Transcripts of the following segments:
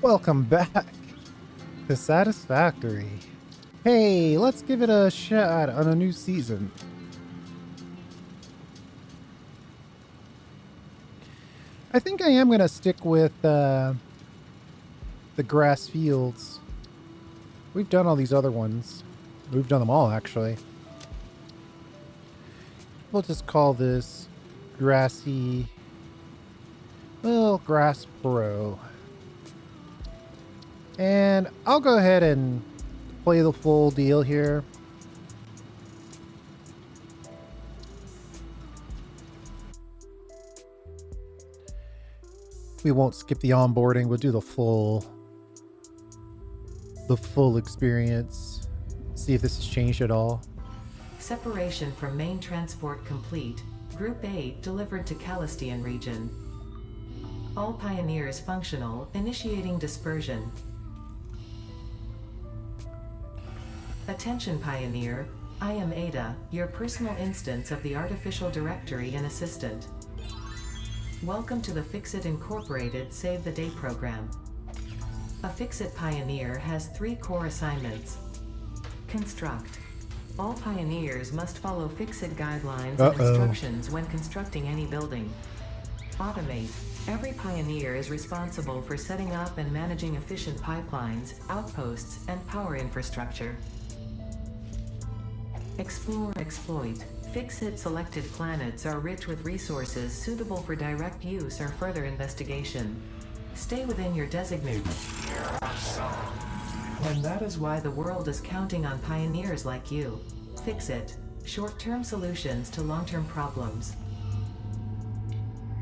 Welcome back to Satisfactory. Hey, let's give it a shot on a new season. I think I am going to stick with the grass fields. We've done all these other ones. We've done them all, actually. We'll just call this grassy, well, grass bro. And I'll go ahead and play the full deal here. We won't skip the onboarding. We'll do the full experience. See if this has changed at all. Separation from main transport complete. Group 8 delivered to Calistian region. All pioneers functional, initiating dispersion. Attention Pioneer, I am Ada, your personal instance of the artificial directory and assistant. Welcome to the Fixit Incorporated Save the Day program. A Fixit Pioneer has 3 core assignments. Construct. All pioneers must follow Fixit guidelines and instructions when constructing any building. Automate. Every pioneer is responsible for setting up and managing efficient pipelines, outposts, and power infrastructure. Explore, exploit. Fixit selected planets are rich with resources suitable for direct use or further investigation. Stay within your designated. And that is why the world is counting on pioneers like you. Fixit. Short-term solutions to long-term problems.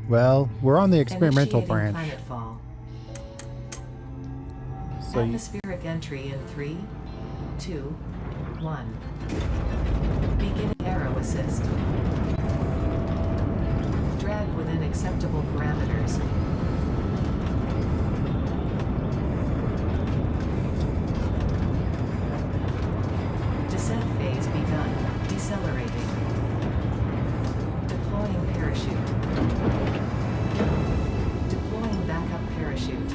Well, we're on the experimental branch. Planetfall. So Atmospheric entry in 3, 2, 1. Beginning arrow assist. Drag within acceptable parameters. Descent phase begun. Decelerating. Deploying parachute. Deploying backup parachute.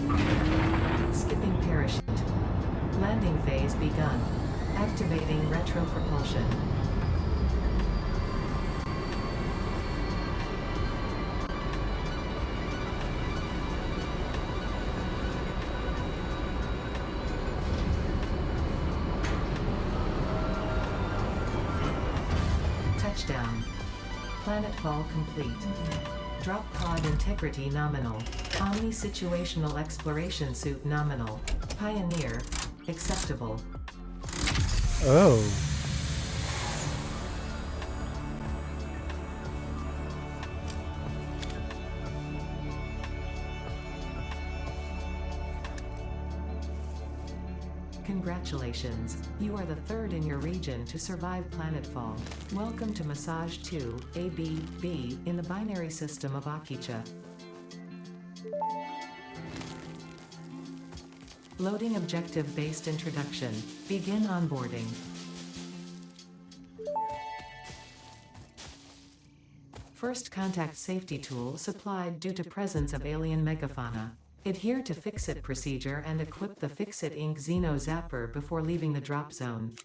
Skipping parachute. Landing phase begun. Activating retro propulsion. Touchdown. Planetfall complete. Drop pod integrity nominal. Omni situational exploration suit nominal. Pioneer. Acceptable. Oh. Congratulations, you are the 3rd in your region to survive planetfall. Welcome to Massage 2, AB-B, in the binary system of Akicha. Loading objective-based introduction. Begin onboarding. First contact safety tool supplied due to presence of alien megafauna. Adhere to Fixit procedure and equip the Fixit Inc. Xeno zapper before leaving the drop zone.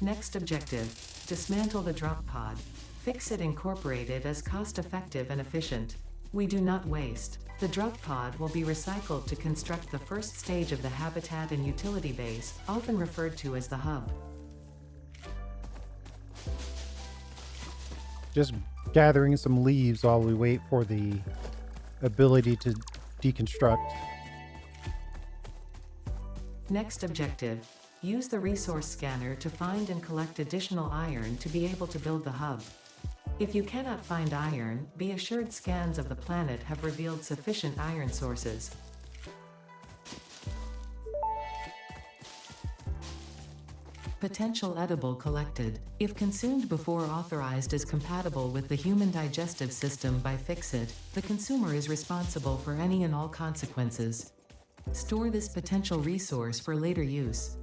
Next objective. Dismantle the drop pod. Fixit Incorporated is cost-effective and efficient. We do not waste. The drop pod will be recycled to construct the first stage of the habitat and utility base, often referred to as the hub. Just gathering some leaves while we wait for the ability to deconstruct. Next objective. Use the resource scanner to find and collect additional iron to be able to build the hub. If you cannot find iron, be assured scans of the planet have revealed sufficient iron sources. Potential edible collected. If consumed before authorized is compatible with the human digestive system by Fixit, the consumer is responsible for any and all consequences. Store this potential resource for later use.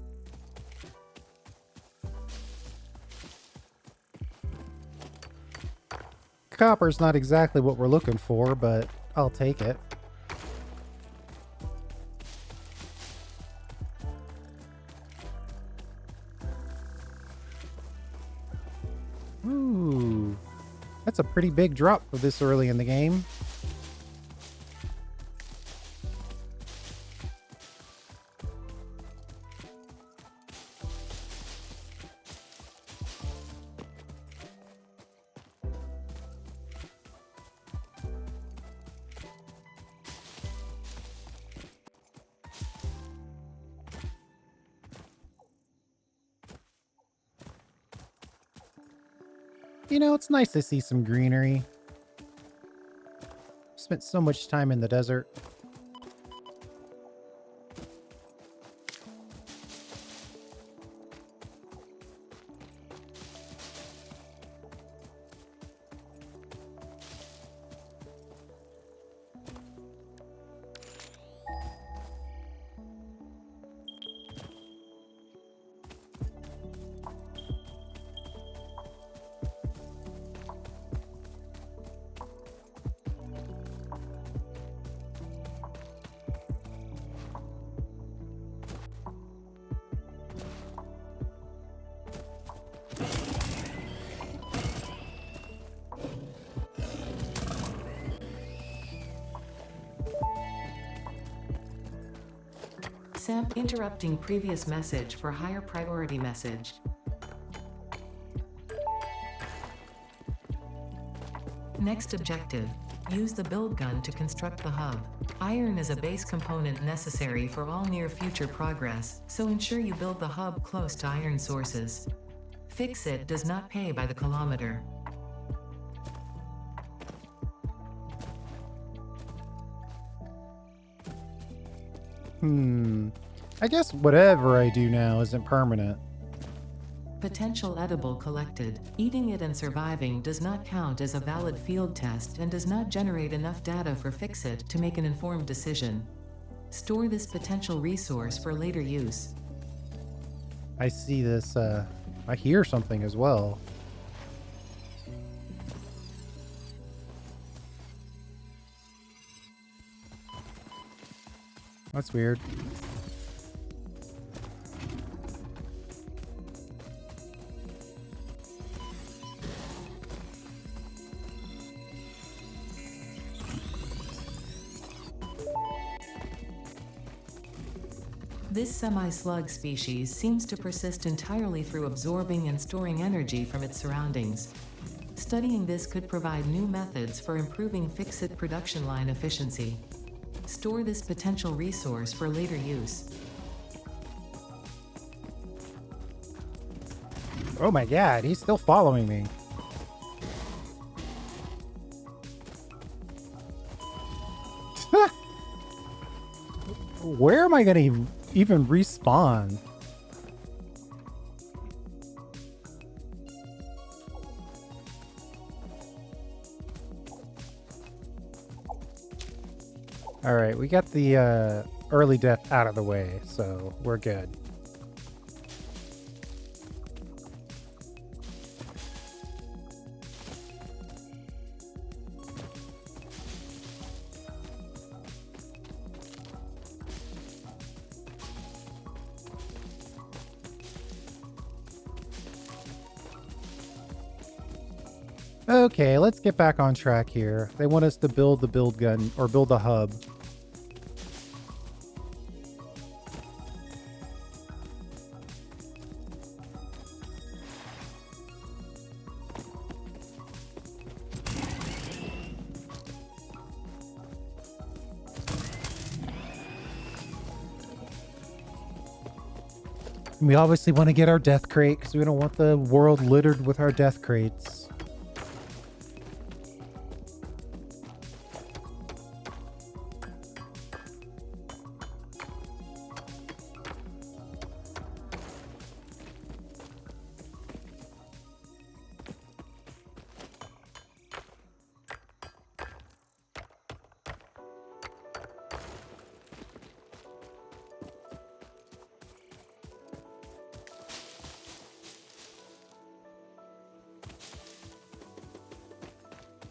copper's not exactly what we're looking for, but I'll take it. Ooh, that's a pretty big drop for this early in the game. You know, it's nice to see some greenery. Spent so much time in the desert. Interrupting previous message for higher priority message. Next objective. Use the build gun to construct the hub. Iron is a base component necessary for all near future progress, so ensure you build the hub close to iron sources. Fix-It does not pay by the kilometer. I guess whatever I do now isn't permanent. Potential edible collected. Eating it and surviving does not count as a valid field test and does not generate enough data for Fix-It to make an informed decision. Store this potential resource for later use. I see this, I hear something as well. That's weird. This semi-slug species seems to persist entirely through absorbing and storing energy from its surroundings. Studying this could provide new methods for improving Fix-It production line efficiency. Store this potential resource for later use. Oh my god, he's still following me. Where am I gonna even respawn? Alright, we got the early death out of the way, so we're good. Okay, let's get back on track here. They want us to build the build gun, or build a hub. We obviously want to get our death crate, because we don't want the world littered with our death crates.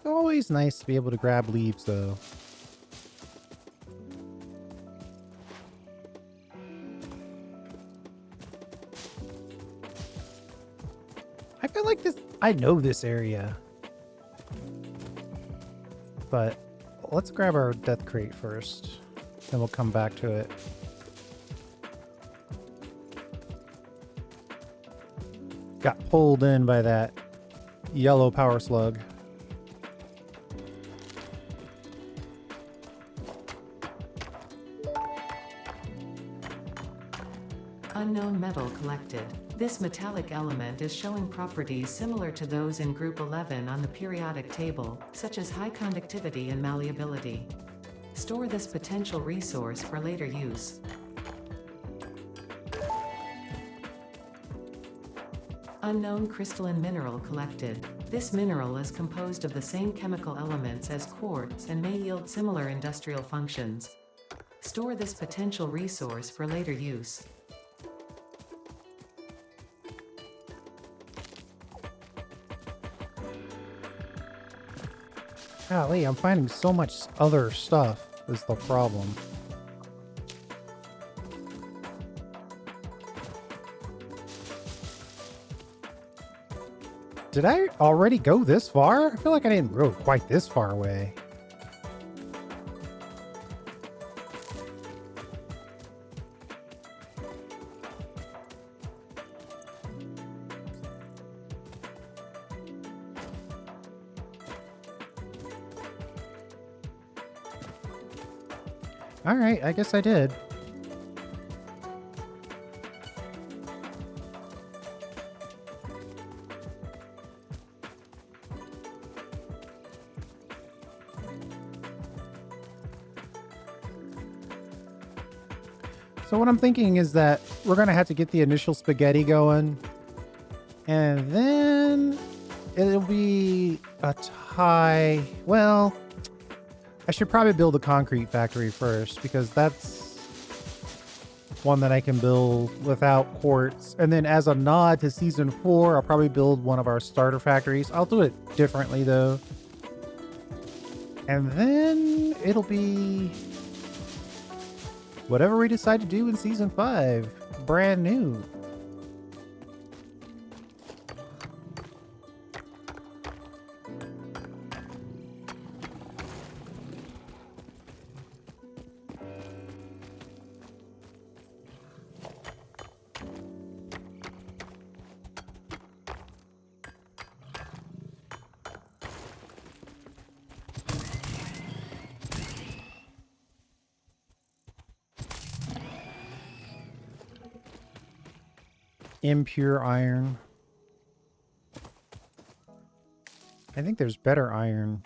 It's always nice to be able to grab leaves, though. I feel like this... I know this area. But let's grab our death crate first. Then we'll come back to it. Got pulled in by that yellow power slug. Unknown metal collected. This metallic element is showing properties similar to those in Group 11 on the periodic table, such as high conductivity and malleability. Store this potential resource for later use. Unknown crystalline mineral collected. This mineral is composed of the same chemical elements as quartz and may yield similar industrial functions. Store this potential resource for later use. Golly, I'm finding so much other stuff is the problem. Did I already go this far? I feel like I didn't go quite this far away. All right, I guess I did. So what I'm thinking is that we're going to have to get the initial spaghetti going, and then it'll be a tie. Well, I should probably build a concrete factory first, because that's one that I can build without quartz. And then as a nod to season 4, I'll probably build one of our starter factories. I'll do it differently though. And then it'll be whatever we decide to do in season 5. Brand new. Impure iron. I think there's better iron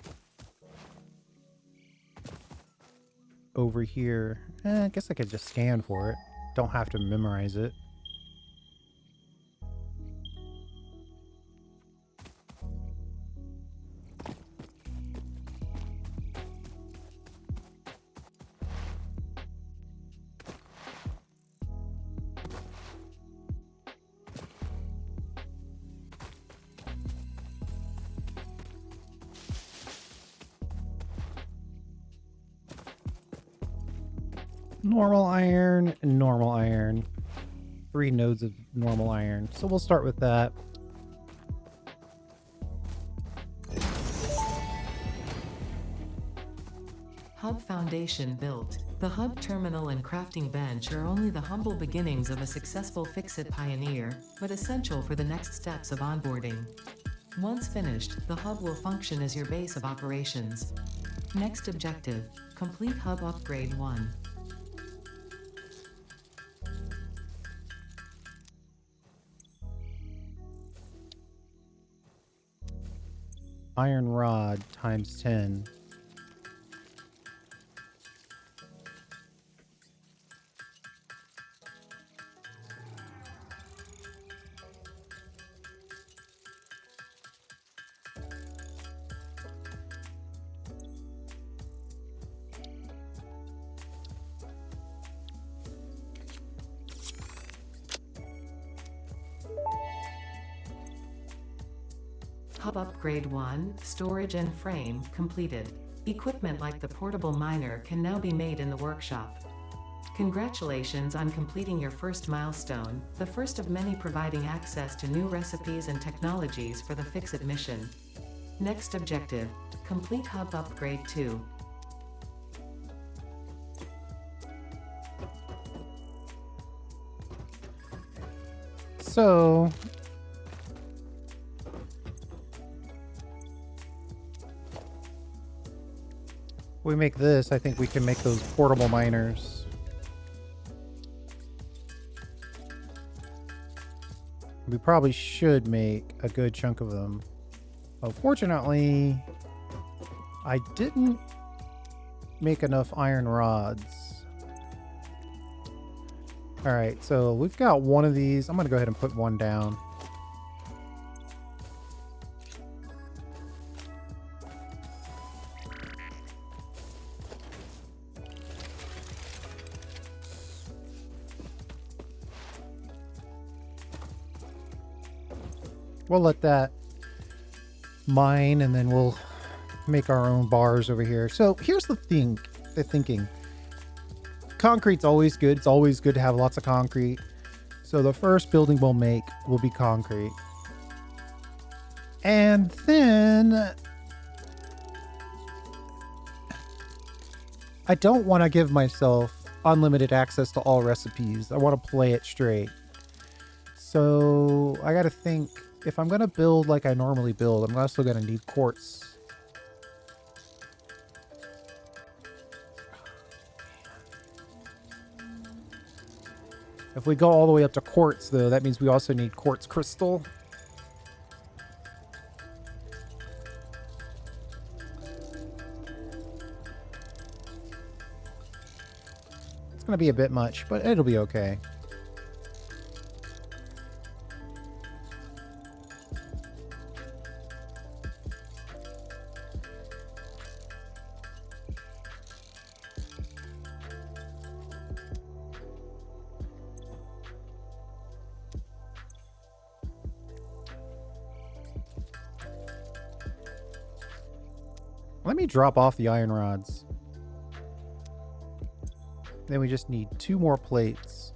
over here. I guess I could just scan for it. Don't have to memorize it. Normal iron, normal iron. 3 nodes of normal iron. So we'll start with that. Hub foundation built. The hub terminal and crafting bench are only the humble beginnings of a successful Fix-It pioneer, but essential for the next steps of onboarding. Once finished, the hub will function as your base of operations. Next objective, complete hub upgrade 1. Iron rod times 10. Hub Upgrade 1, Storage and Frame, completed. Equipment like the portable miner can now be made in the workshop. Congratulations on completing your first milestone, the first of many providing access to new recipes and technologies for the Fix-It mission. Next objective, complete Hub Upgrade 2. So we make this, I think we can make those portable miners. We probably should make a good chunk of them. Unfortunately, I didn't make enough iron rods. All right, so we've got one of these. I'm gonna go ahead and put one down. We'll let that mine, and then we'll make our own bars over here. So here's the thinking. Concrete's always good. It's always good to have lots of concrete. So the first building we'll make will be concrete. And then I don't want to give myself unlimited access to all recipes. I want to play it straight. So I got to think, if I'm going to build like I normally build, I'm also going to need quartz. If we go all the way up to quartz, though, that means we also need quartz crystal. It's going to be a bit much, but it'll be okay. Let me drop off the iron rods. Then we just need 2 more plates.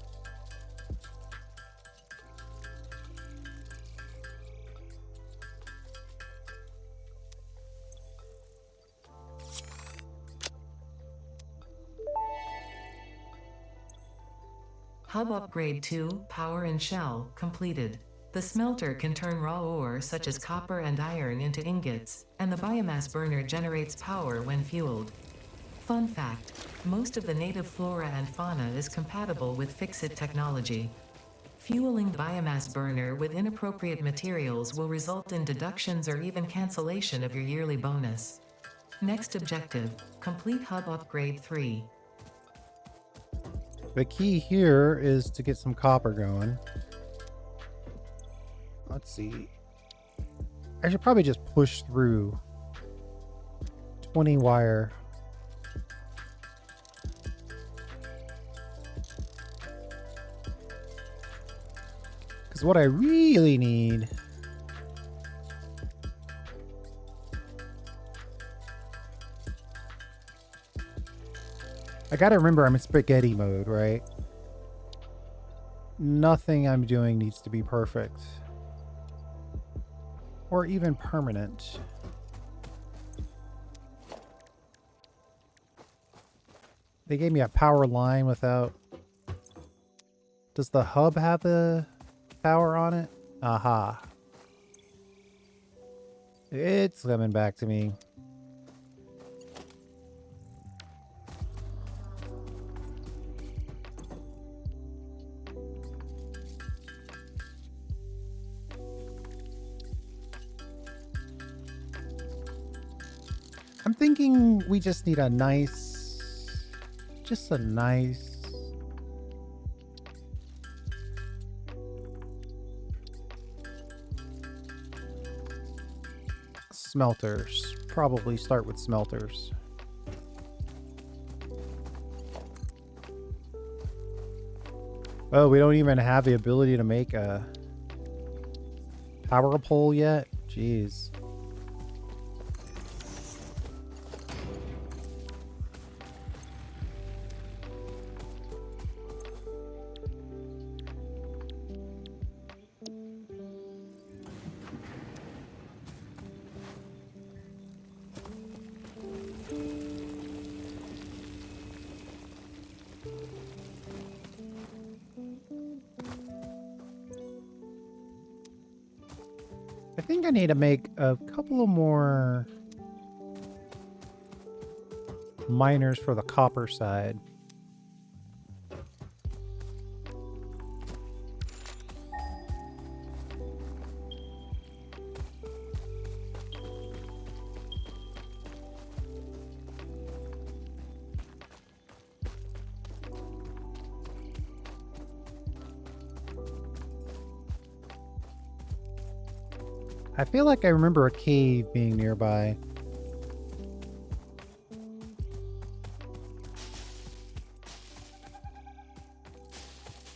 Hub Upgrade 2, Power and Shell, completed. The smelter can turn raw ore such as copper and iron into ingots, and the biomass burner generates power when fueled. Fun fact, most of the native flora and fauna is compatible with Fix-It technology. Fueling the biomass burner with inappropriate materials will result in deductions or even cancellation of your yearly bonus. Next objective, complete Hub Upgrade 3. The key here is to get some copper going. Let's see. I should probably just push through 20 wire. Because what I really need I gotta remember I'm in spaghetti mode, right? Nothing I'm doing needs to be perfect. Or even permanent. They gave me a power line without... Does the hub have the power on it? Aha. It's coming back to me. I'm thinking we just need a nice, just a nice smelters. Probably start with smelters. Oh, we don't even have the ability to make a power pole yet? Jeez. think I need to make a couple of more miners for the copper side. I feel like I remember a cave being nearby.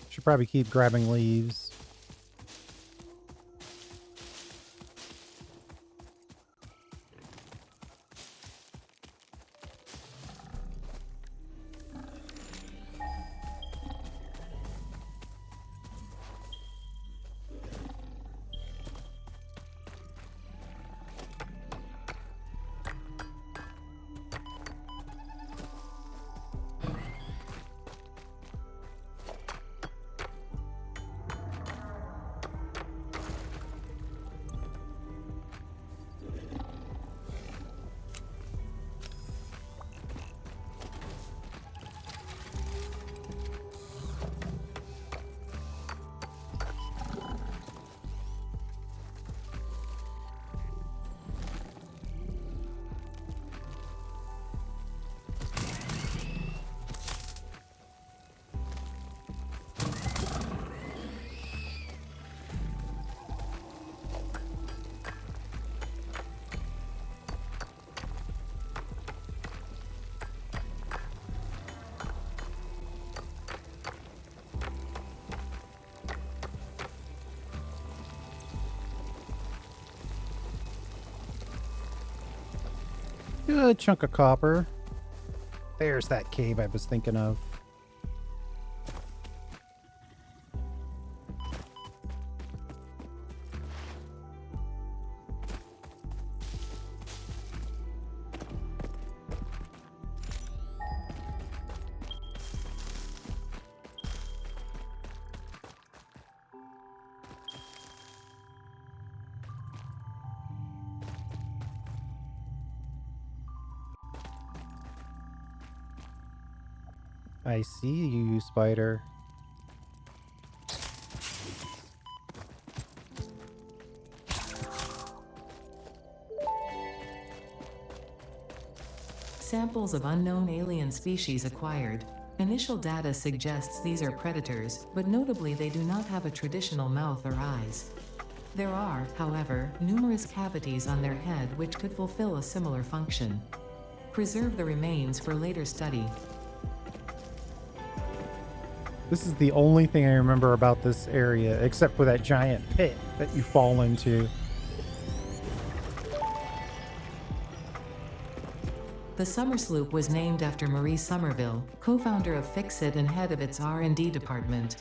Should probably keep grabbing leaves. Good chunk of copper. There's that cave I was thinking of. I see you, spider. Samples of unknown alien species acquired. Initial data suggests these are predators, but notably they do not have a traditional mouth or eyes. There are, however, numerous cavities on their head which could fulfill a similar function. Preserve the remains for later study. This is the only thing I remember about this area, except for that giant pit that you fall into. The Summer Sloop was named after Marie Somerville, co-founder of Fixit and head of its R&D department.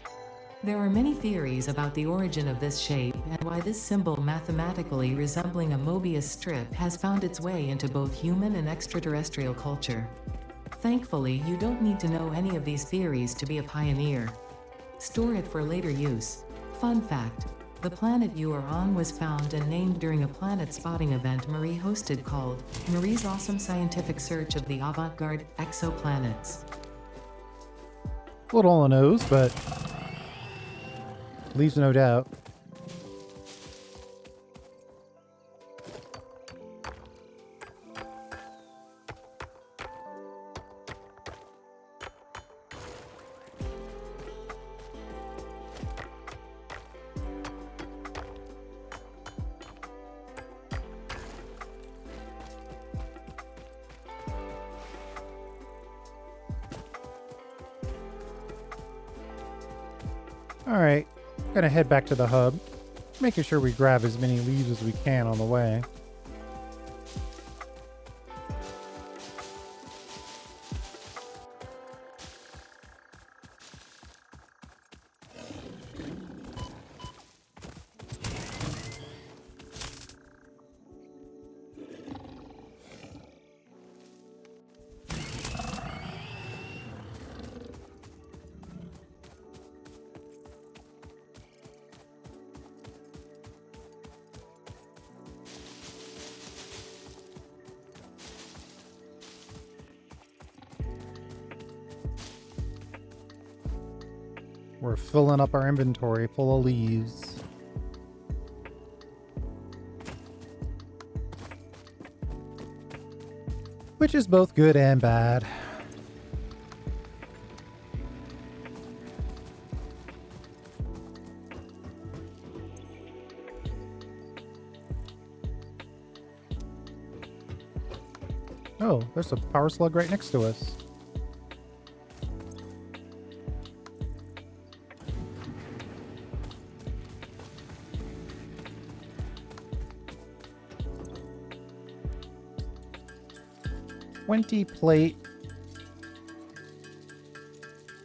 There are many theories about the origin of this shape and why this symbol mathematically resembling a Mobius strip has found its way into both human and extraterrestrial culture. Thankfully, you don't need to know any of these theories to be a pioneer. Store it for later use. Fun fact: the planet you are on was found and named during a planet spotting event Marie hosted called Marie's Awesome Scientific Search of the Avant-Garde Exoplanets. Little on the nose, but leaves no doubt. Alright, gonna head back to the hub, making sure we grab as many leaves as we can on the way. We're filling up our inventory full of leaves. Which is both good and bad. Oh, there's a power slug right next to us. "20 plate,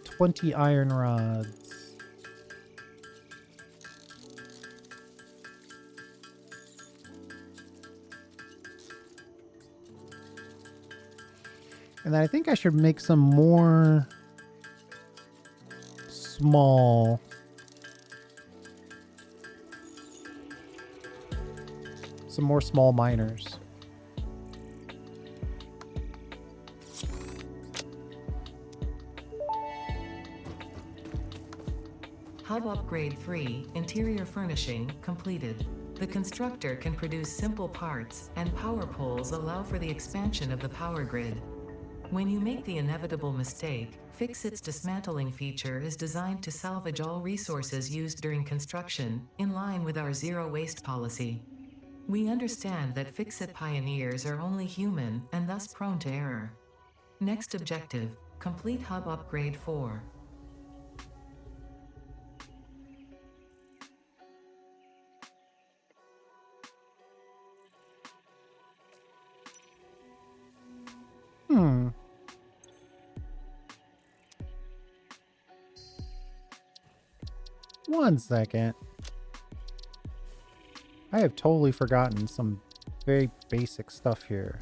20 iron rods." And then I think I should make some more small. Some more small miners. Hub Upgrade 3, Interior Furnishing, completed. The constructor can produce simple parts, and power poles allow for the expansion of the power grid. When you make the inevitable mistake, Fixit's dismantling feature is designed to salvage all resources used during construction, in line with our zero-waste policy. We understand that Fixit pioneers are only human, and thus prone to error. Next objective, complete Hub Upgrade 4. One second. I have totally forgotten some very basic stuff here.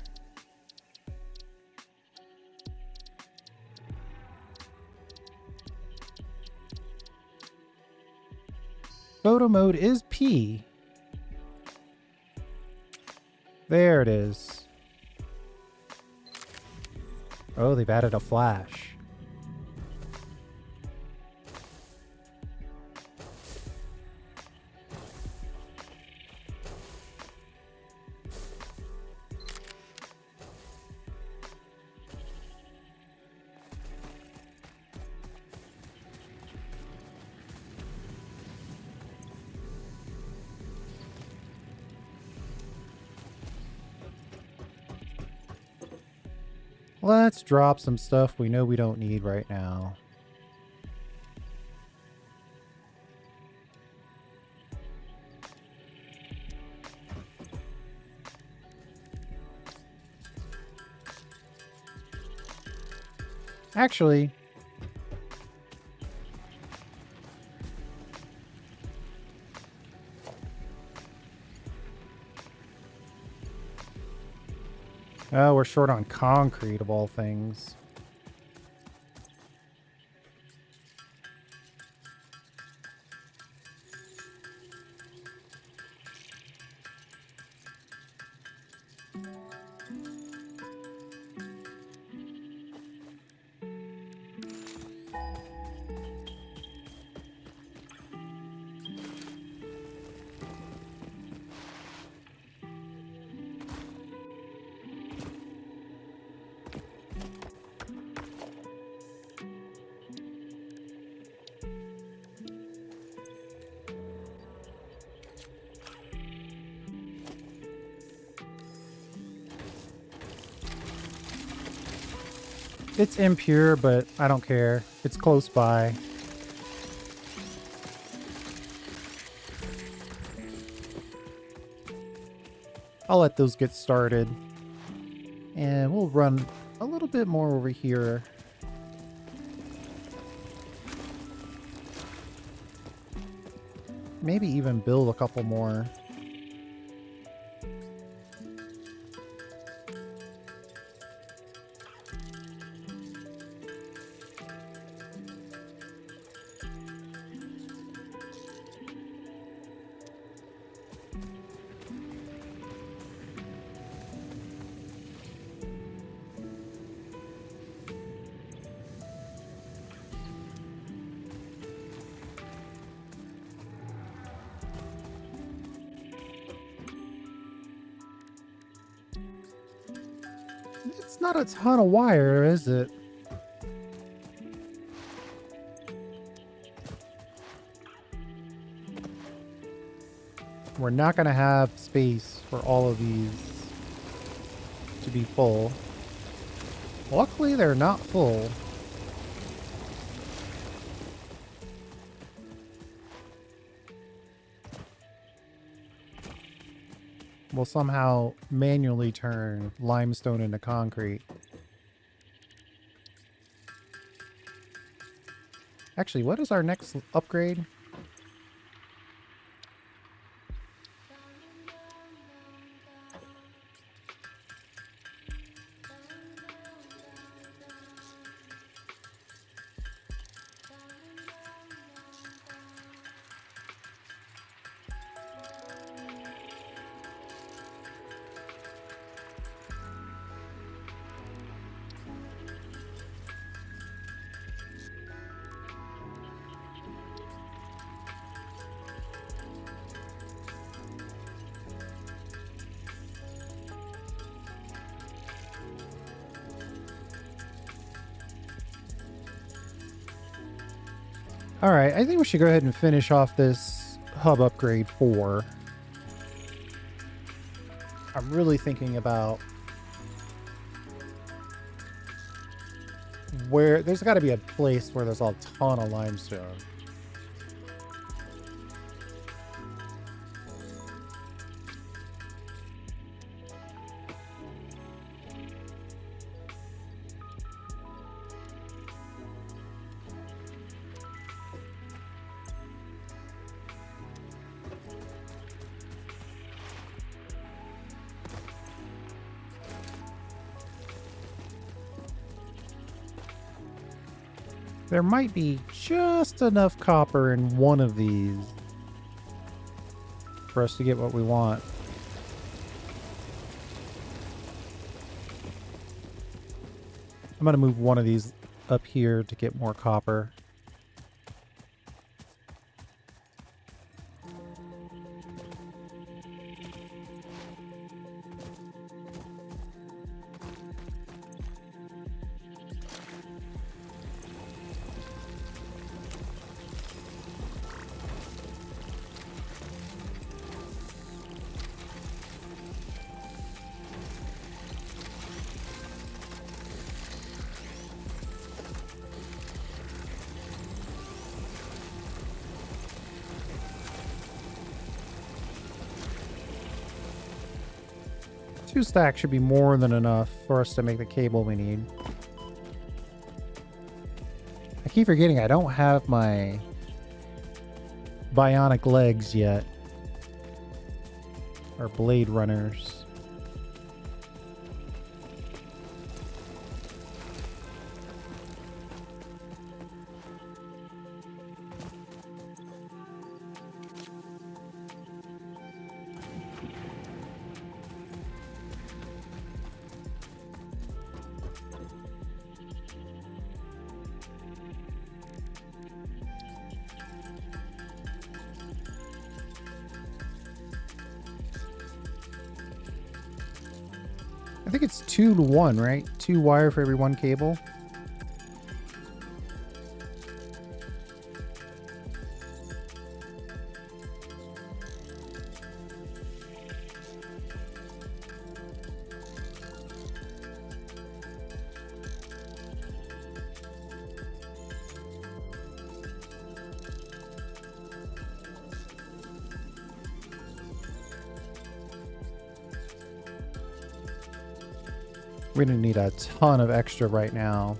Photo mode is P. There it is. Oh, they've added a flash. Let's drop some stuff we know we don't need right now. Actually, oh, we're short on concrete of all things. It's impure, but I don't care. It's close by. I'll let those get started. And we'll run a little bit more over here. Maybe even build a couple more. It's not a ton of wire, is it? We're not going to have space for all of these to be full. Luckily, they're not full. We'll somehow manually turn limestone into concrete. Actually, what is our next upgrade? All right, I think we should go ahead and finish off this hub upgrade 4. I'm really thinking about where there's got to be a place where there's a ton of limestone. There might be just enough copper in one of these for us to get what we want. I'm going to move one of these up here to get more copper. Two stacks should be more than enough for us to make the cable we need. I keep forgetting I don't have my bionic legs yet. Or blade runners. I think it's 2 to 1, right? 2 wire for every 1 cable. We're going to need a ton of extra right now.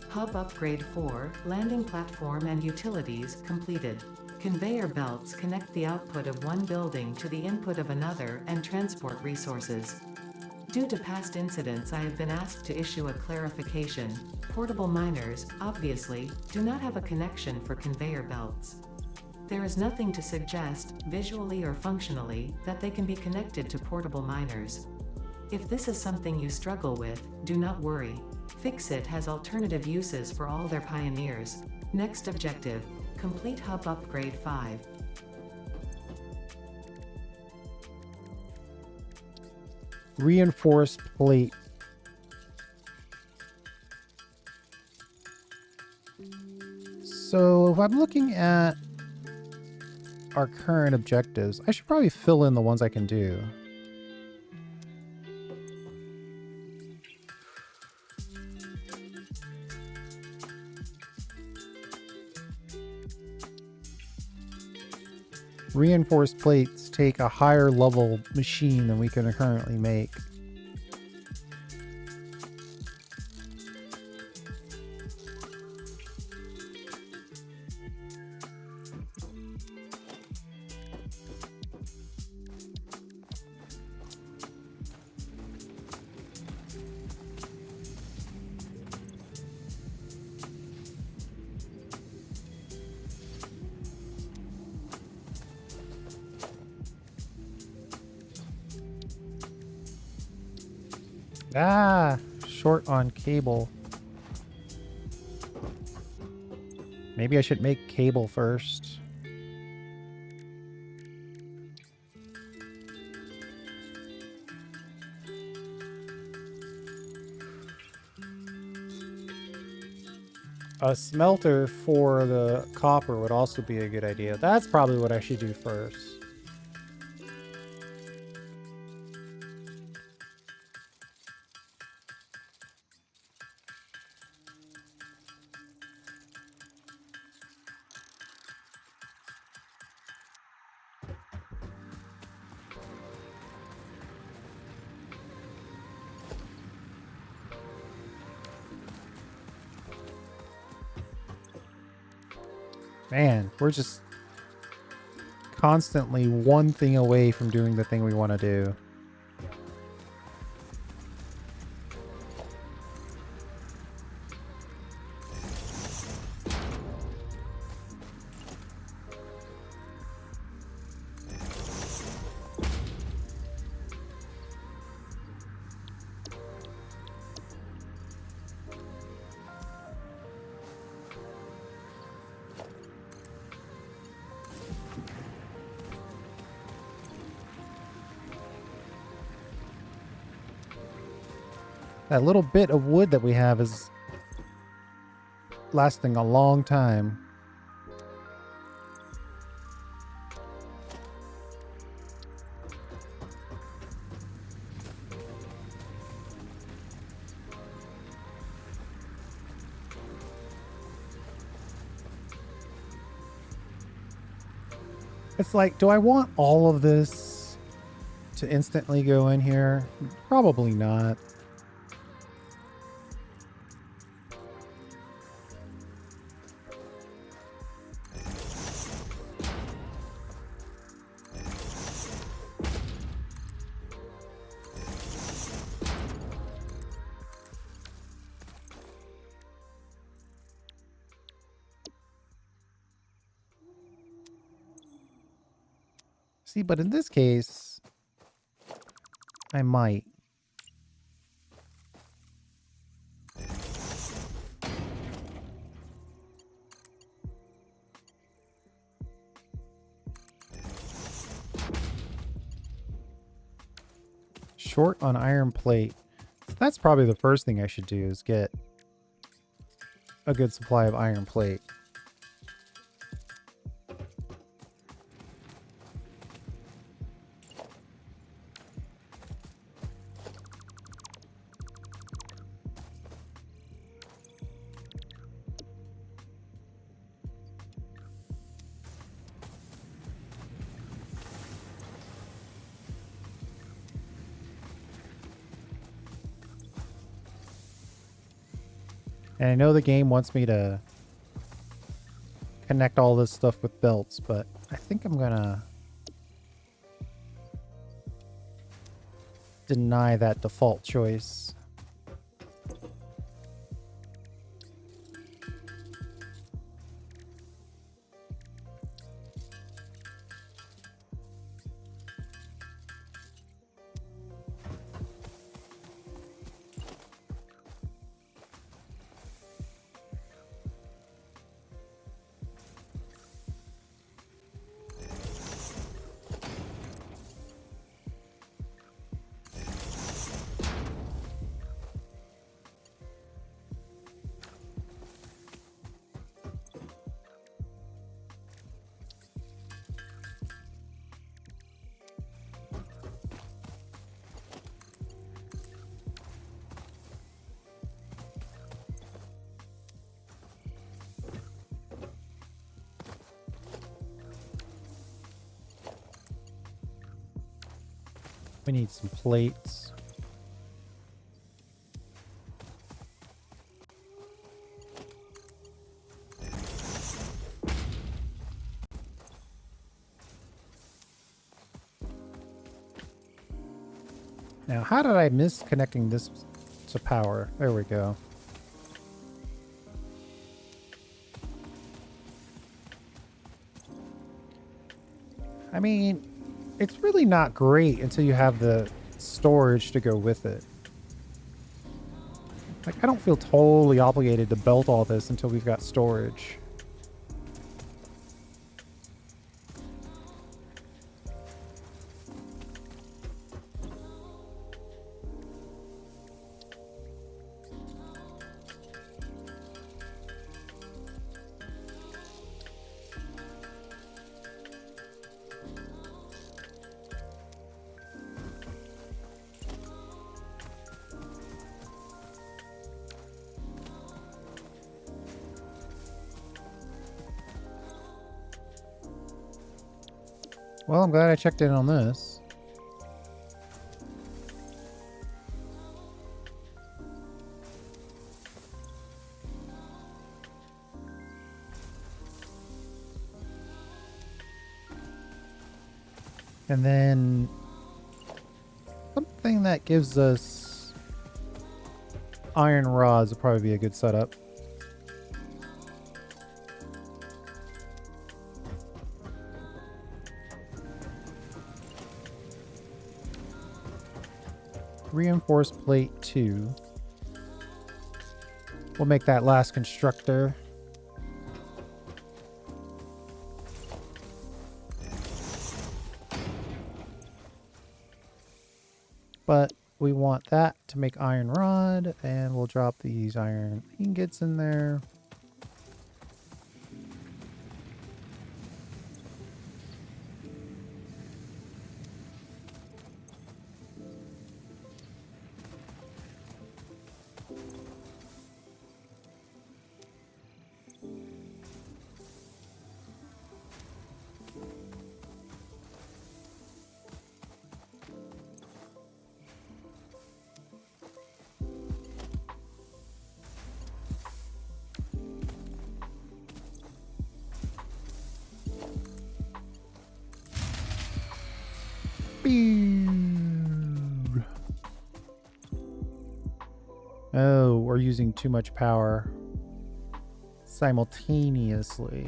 Hub Upgrade 4, Landing Platform and Utilities, completed. Conveyor belts connect the output of one building to the input of another and transport resources. Due to past incidents, I have been asked to issue a clarification. Portable miners, obviously, do not have a connection for conveyor belts. There is nothing to suggest, visually or functionally, that they can be connected to portable miners. If this is something you struggle with, do not worry. Fixit has alternative uses for all their pioneers. Next objective, complete hub upgrade 5. Reinforced plate. So if I'm looking at our current objectives, I should probably fill in the ones I can do. Reinforced plates take a higher level machine than we can currently make. Ah, short on cable. Maybe I should make cable first. A smelter for the copper would also be a good idea. That's probably what I should do first. Man, we're just constantly one thing away from doing the thing we want to do. That little bit of wood that we have is lasting a long time. It's like, do I want all of this to instantly go in here? Probably not. See, but in this case, I might. Short on iron plate. That's probably the first thing I should do is get a good supply of iron plate. And I know the game wants me to connect all this stuff with belts, but I think I'm gonna deny that default choice. We need some plates. Now, how did I miss connecting this to power? There we go. I mean, it's really not great until you have the storage to go with it. Like, I don't feel totally obligated to belt all this until we've got storage. Well, I'm glad I checked in on this. And then something that gives us iron rods would probably be a good setup. Reinforced plate 2. We'll make that last constructor. But we want that to make iron rod, and we'll drop these iron ingots in there. Oh, we're using too much power simultaneously.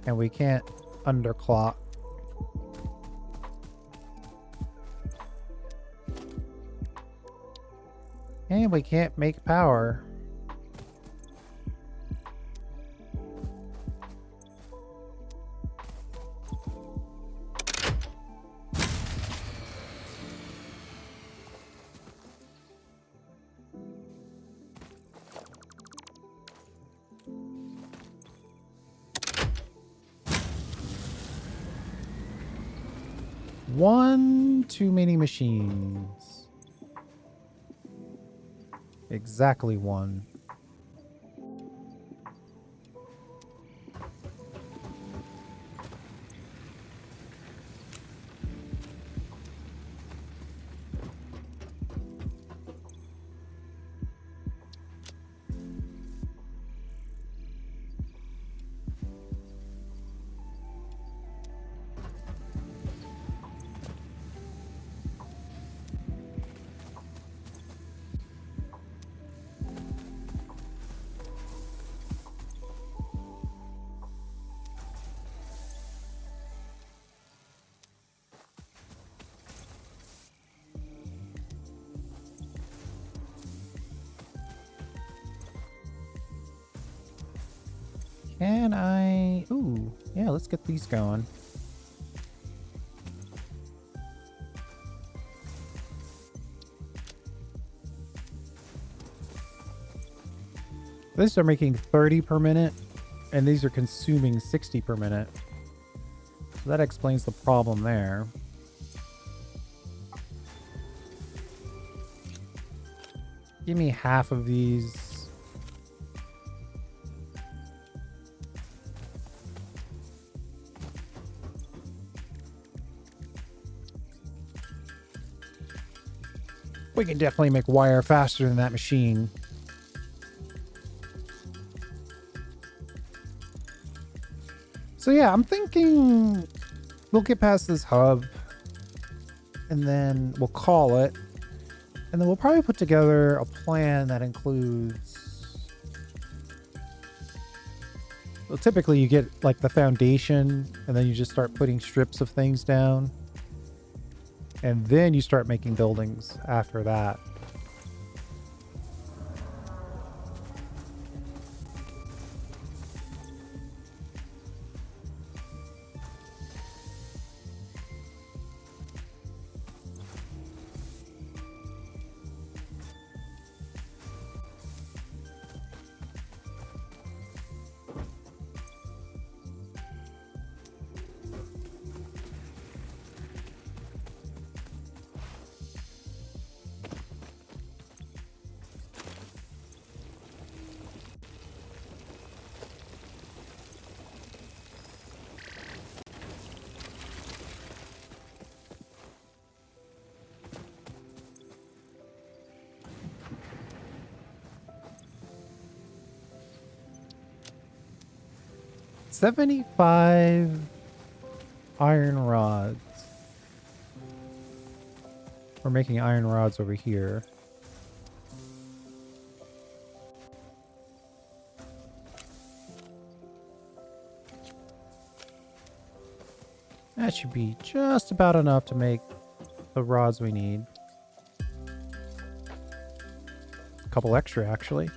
And we can't underclock. And we can't make power. One too many machines. Exactly one. Can I... Ooh, yeah, let's get these going. These are making 30 per minute, and these are consuming 60 per minute. So that explains the problem there. Give me half of these. We can definitely make wire faster than that machine. So yeah, I'm thinking we'll get past this hub and then we'll call it. And then we'll probably put together a plan that includes... Well, typically you get like the foundation and then you just start putting strips of things down. And then you start making buildings after that. $75 iron rods. We're making iron rods over here. That should be just about enough to make the rods we need. A couple extra, actually.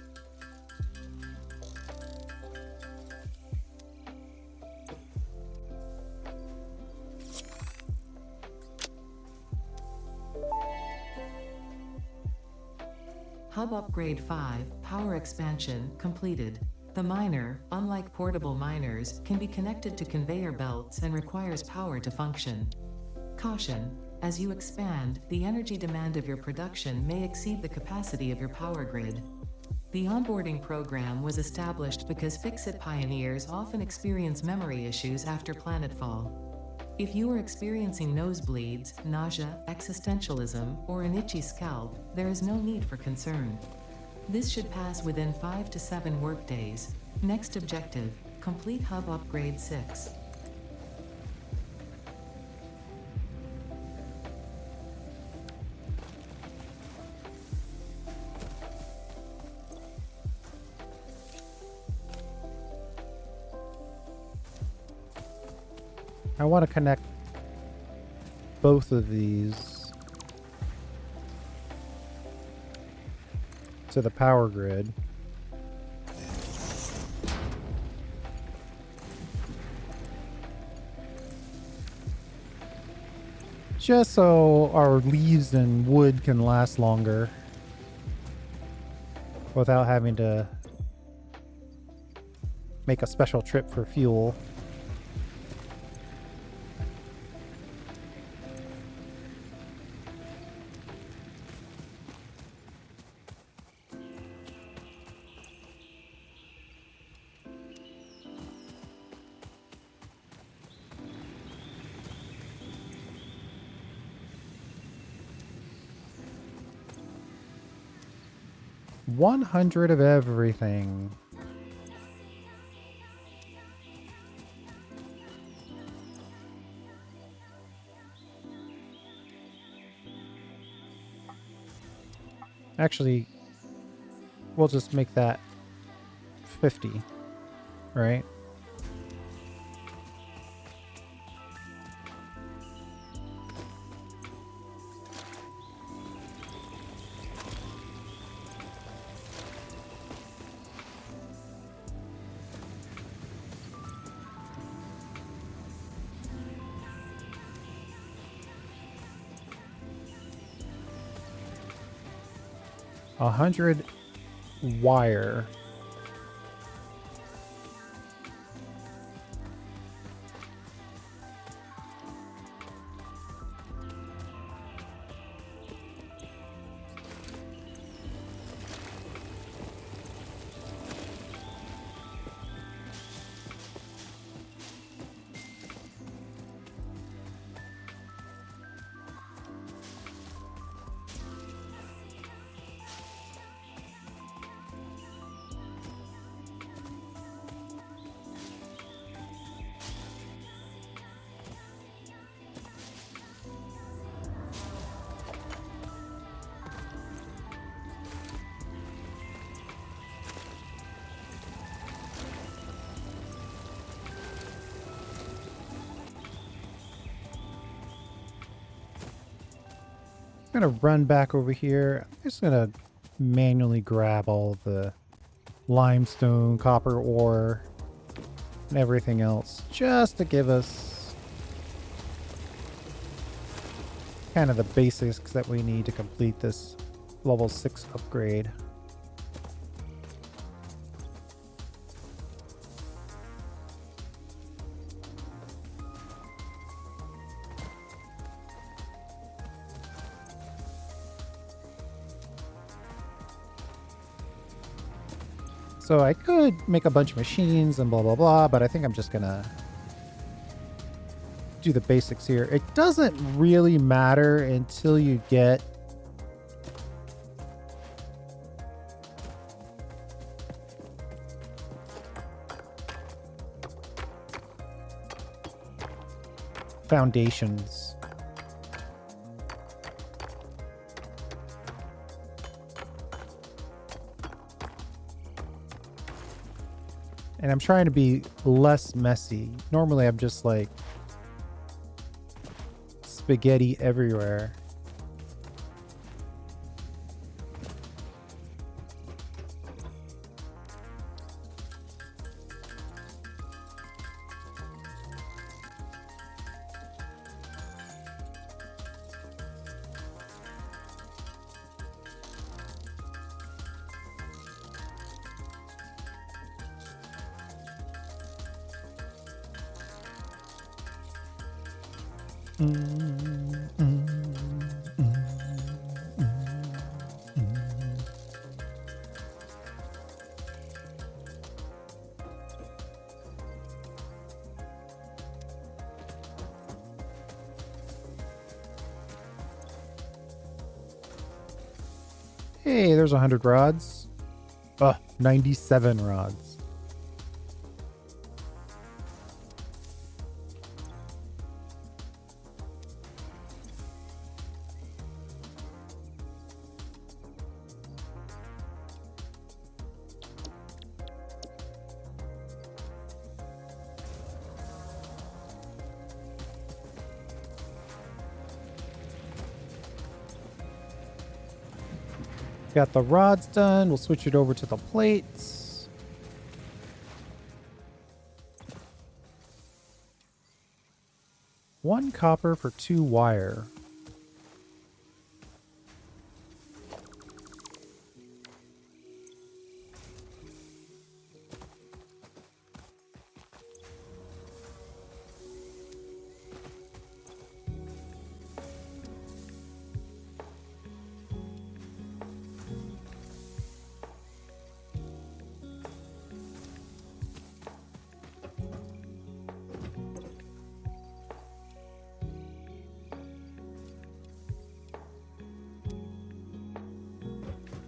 Hub Upgrade 5, Power Expansion, completed. The miner, unlike portable miners, can be connected to conveyor belts and requires power to function. Caution: as you expand, the energy demand of your production may exceed the capacity of your power grid. The onboarding program was established because fix-it pioneers often experience memory issues after planetfall. If you are experiencing nosebleeds, nausea, existentialism, or an itchy scalp, there is no need for concern. This should pass within 5 to 7 workdays. Next objective: complete Hub Upgrade 6. I want to connect both of these to the power grid. Just so our leaves and wood can last longer without having to make a special trip for fuel. $100 of everything. Actually, we'll just make that 50, right? $100 wire. I'm gonna run back over here. I'm just gonna manually grab all the limestone, copper ore, and everything else, just to give us kind of the basics that we need to complete this level 6 upgrade. So I could make a bunch of machines and blah, blah, blah, but I think I'm just gonna do the basics here. It doesn't really matter until you get foundations. And I'm trying to be less messy. Normally I'm just like spaghetti everywhere. Hey, there's 100 rods. 97 rods. Got the rods done. We'll switch it over to the plates. One copper for 2 wire.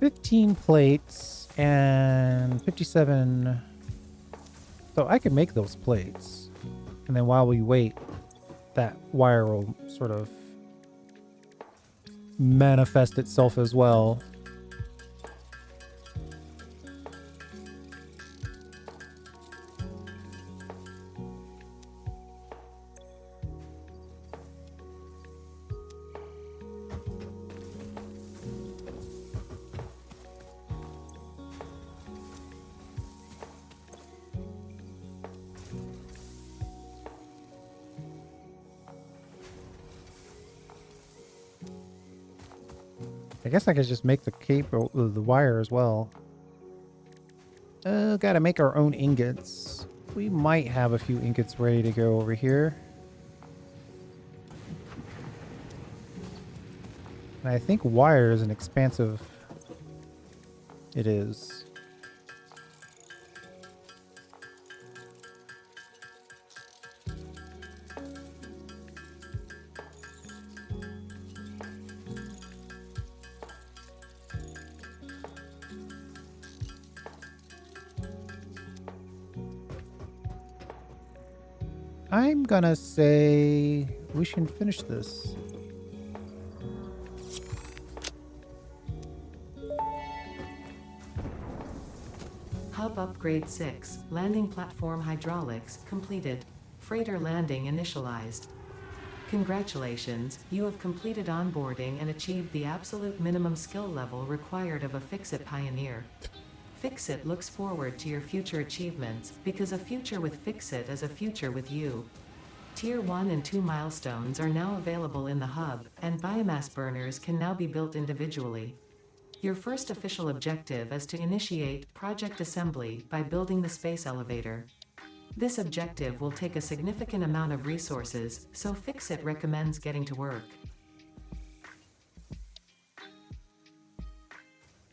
$15 plates and 57. So I can make those plates. And then while we wait, that wire will sort of manifest itself as well. I guess I could just make the cable, the wire as well. Gotta make our own ingots. We might have a few ingots ready to go over here. And I think wire is an expansive... It is. I'm gonna say we should finish this. Hub upgrade 6, landing platform hydraulics completed. Freighter landing initialized. Congratulations, you have completed onboarding and achieved the absolute minimum skill level required of a Fix-It pioneer. Fix-It looks forward to your future achievements, because a future with Fix-It is a future with you. Tier 1 and 2 milestones are now available in the hub, and biomass burners can now be built individually. Your first official objective is to initiate project assembly by building the space elevator. This objective will take a significant amount of resources, so Fix-It recommends getting to work.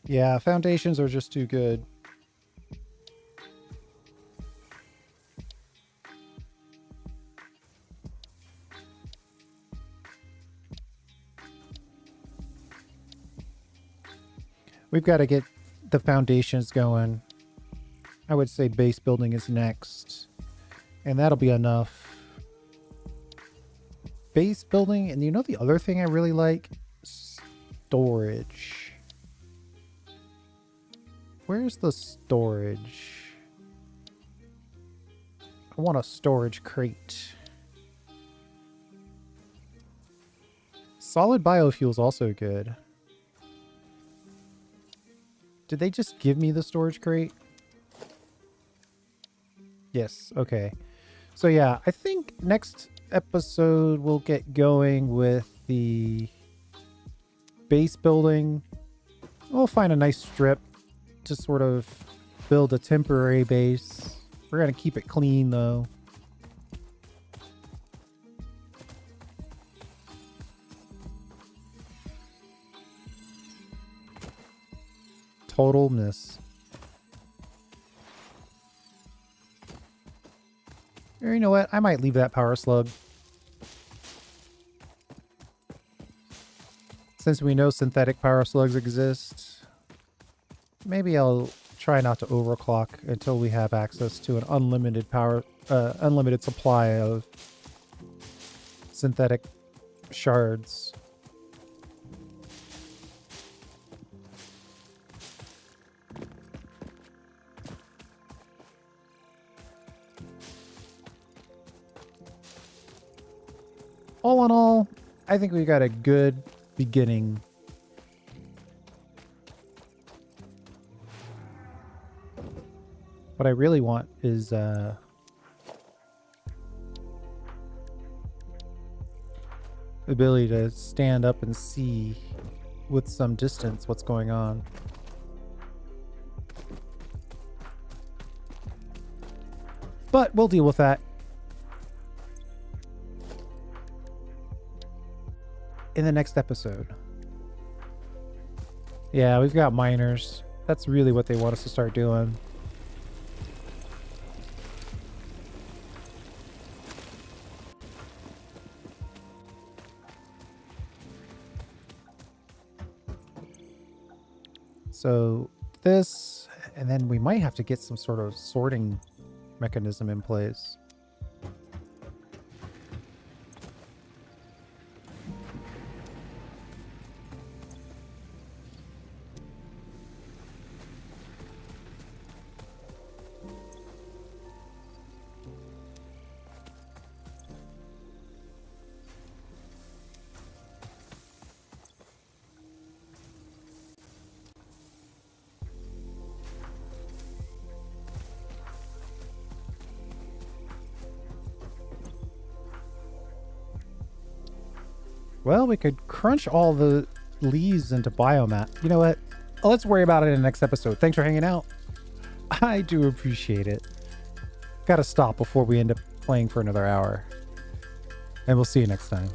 Yeah, foundations are just too good. We've got to get the foundations going. I would say base building is next. And that'll be enough. Base building, and you know the other thing I really like? Storage. Where's the storage? I want a storage crate. Solid biofuel is also good. Did they just give me the storage crate? Yes, okay. So yeah, I think next episode we'll get going with the base building. We'll find a nice strip to sort of build a temporary base. We're going to keep it clean though. Total miss. Or you know what? I might leave that power slug. Since we know synthetic power slugs exist, maybe I'll try not to overclock until we have access to an unlimited power, unlimited supply of synthetic shards. All in all, I think we got a good beginning. What I really want is ability to stand up and see with some distance what's going on. But we'll deal with that in the next episode. Yeah, we've got miners. That's really what they want us to start doing. So this, and then we might have to get some sort of sorting mechanism in place. Well, we could crunch all the leaves into biomass. You know what? Let's worry about it in the next episode. Thanks for hanging out. I do appreciate it. Gotta stop before we end up playing for another hour. And we'll see you next time.